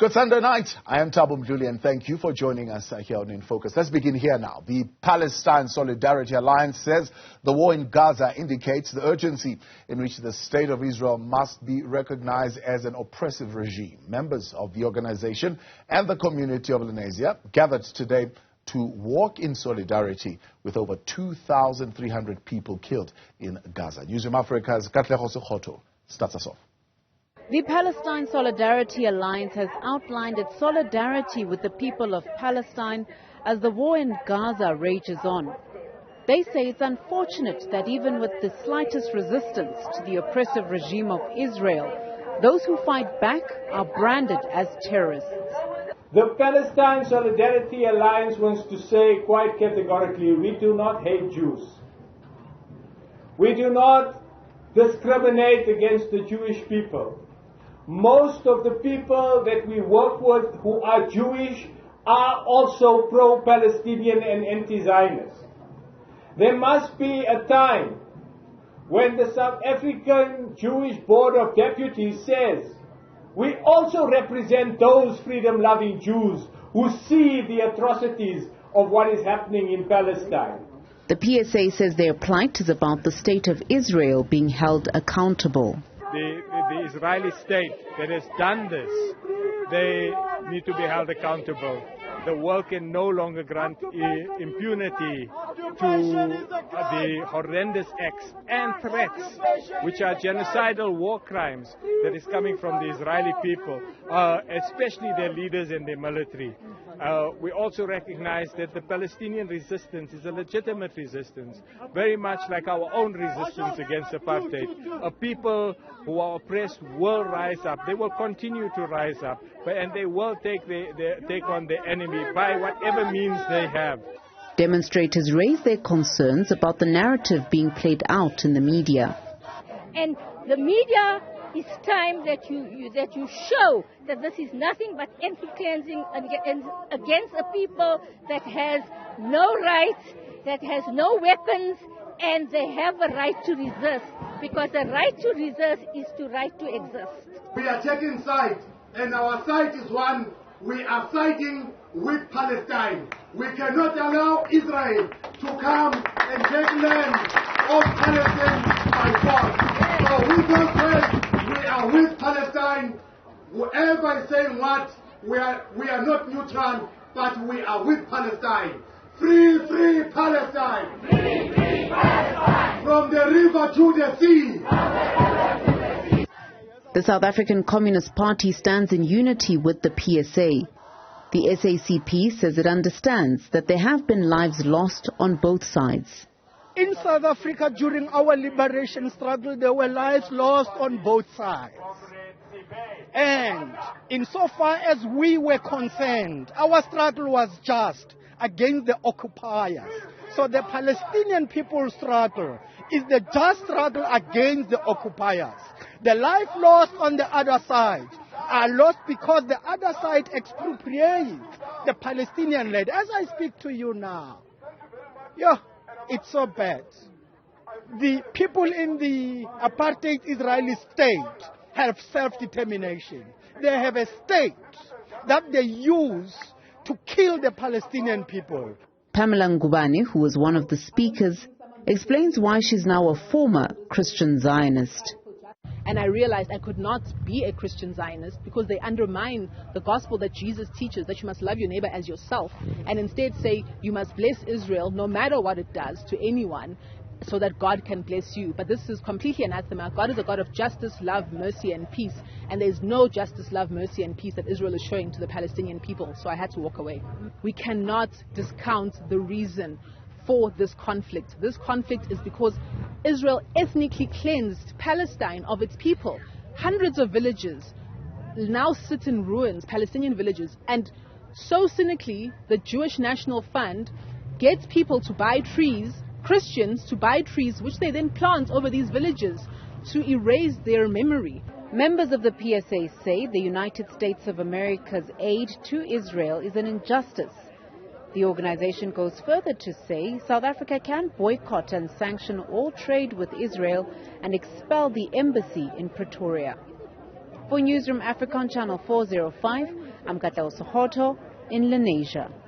Good Sunday night. I am Thabo Mdluli and thank you for joining us here on In Focus. Let's begin here now. The Palestine Solidarity Alliance says the war in Gaza indicates the urgency in which the state of Israel must be recognized as an oppressive regime. Members of the organization and the community of Lenasia gathered today to walk in solidarity with over 2,300 people killed in Gaza. Newzroom Afrika's Katleho Sekhotho starts us off. The Palestine Solidarity Alliance has outlined its solidarity with the people of Palestine as the war in Gaza rages on. They say it's unfortunate that even with the slightest resistance to the oppressive regime of Israel, those who fight back are branded as terrorists. The Palestine Solidarity Alliance wants to say quite categorically, we do not hate Jews. We do not discriminate against the Jewish people. Most of the people that we work with who are Jewish are also pro-Palestinian and anti-Zionist. There must be a time when the South African Jewish Board of Deputies says, we also represent those freedom-loving Jews who see the atrocities of what is happening in Palestine. The PSA says their plight is about the state of Israel being held accountable. The Israeli state that has done this, they need to be held accountable. The world can no longer grant impunity to the horrendous acts and threats, which are genocidal war crimes that is coming from the Israeli people, especially their leaders and their military. We also recognize that the Palestinian resistance is a legitimate resistance, very much like our own resistance against apartheid. A people who are oppressed will rise up. They will continue to rise up, and they will take on the enemy by whatever means they have. Demonstrators raise their concerns about the narrative being played out in the media. And the media, it's time that you show that this is nothing but ethnic cleansing against a people that has no rights, that has no weapons, and they have a right to resist. Because the right to resist is the right to exist. We are taking side, and our side is one. We are siding with Palestine. We cannot allow Israel to come and take land of Palestine by force. So we don't say we are with Palestine. Whoever is saying what, we are not neutral, but we are with Palestine. Free, free Palestine! Free, free Palestine! From the river to the sea! The South African Communist Party stands in unity with the PSA. The SACP says it understands that there have been lives lost on both sides. In South Africa, during our liberation struggle, there were lives lost on both sides. And insofar as we were concerned, our struggle was just against the occupiers. So the Palestinian people's struggle is the just struggle against the occupiers. The life lost on the other side are lost because the other side expropriates the Palestinian land. As I speak to you now, it's so bad. The people in the apartheid Israeli state have self-determination. They have a state that they use to kill the Palestinian people. Pamela Ngubane, who was one of the speakers, explains why she's now a former Christian Zionist. And I realized I could not be a Christian Zionist because they undermine the gospel that Jesus teaches, that you must love your neighbor as yourself, and instead say you must bless Israel no matter what it does to anyone, so that God can bless you. But this is completely anathema. God is a God of justice, love, mercy, and peace. And there is no justice, love, mercy, and peace that Israel is showing to the Palestinian people. So I had to walk away. We cannot discount the reason for this conflict. This conflict is because Israel ethnically cleansed Palestine of its people. Hundreds of villages now sit in ruins, Palestinian villages. And so cynically, the Jewish National Fund gets people to buy trees, Christians to buy trees, which they then plant over these villages to erase their memory. Members of the PSA say the United States of America's aid to Israel is an injustice. The organization goes further to say South Africa can boycott and sanction all trade with Israel and expel the embassy in Pretoria. For Newzroom Afrika on Channel 405, I'm Katleho in Lenasia.